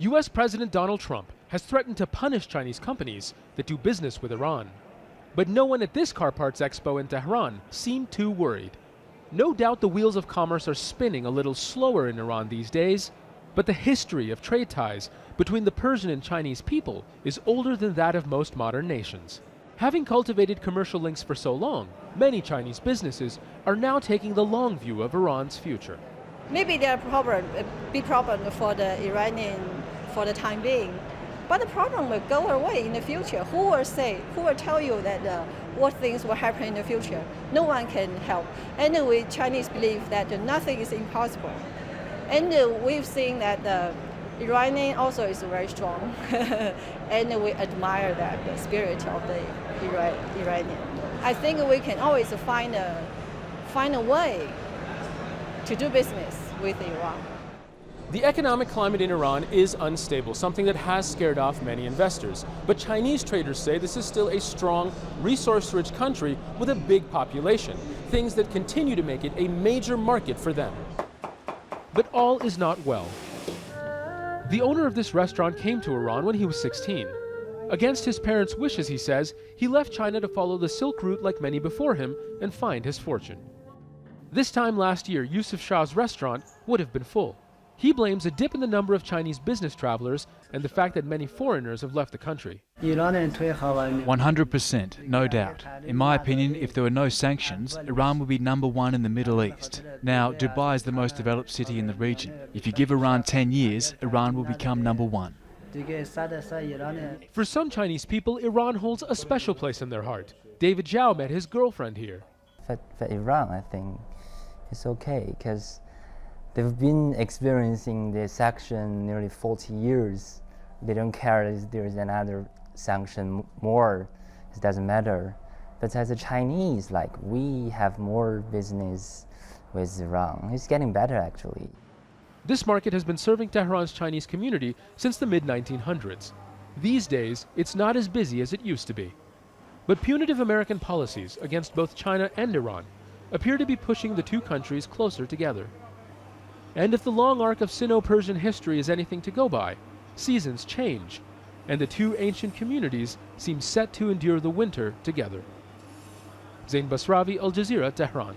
U.S. President Donald Trump has threatened to punish Chinese companies that do business with Iran. But no one at this car parts expo in Tehran seemed too worried. No doubt the wheels of commerce are spinning a little slower in Iran these days, but the history of trade ties between the Persian and Chinese people is older than that of most modern nations. Having cultivated commercial links for so long, many Chinese businesses are now taking the long view of Iran's future. Maybe there are a big problem for the Iranian for the time being, but the problem will go away in the future. Who will tell you that what things will happen in the future? No one can help. Anyway, Chinese believe that nothing is impossible. And we've seen that the Iranian also is very strong, and we admire that the spirit of the Iranian. I think we can always find a way to do business with Iran. The economic climate in Iran is unstable, something that has scared off many investors. But Chinese traders say this is still a strong, resource-rich country with a big population, things that continue to make it a major market for them. But all is not well. The owner of this restaurant came to Iran when he was 16. Against his parents' wishes, he says, he left China to follow the Silk Route like many before him and find his fortune. This time last year, YOUSEF Shah's restaurant would have been full. He blames a dip in the number of Chinese business travelers and the fact that many foreigners have left the country. 100%, no doubt. In my opinion, if there were no sanctions, Iran would be #1 in the Middle East. Now, Dubai is the most developed city in the region. If you give Iran 10 years, Iran will become #1. For some Chinese people, Iran holds a special place in their heart. David ZHAO met his girlfriend here. For Iran, I think it's okay because they've been experiencing the sanction nearly 40 years. They don't care if there's another sanction more. It doesn't matter. But as a Chinese, we have more business with Iran. It's getting better, actually. This market has been serving Tehran's Chinese community since the mid-1900s. These days, it's not as busy as it used to be. But punitive American policies against both China and Iran appear to be pushing the two countries closer together. And if the long arc of Sino-Persian history is anything to go by, seasons change, and the two ancient communities seem set to endure the winter together. Zein Basravi, Al Jazeera, Tehran.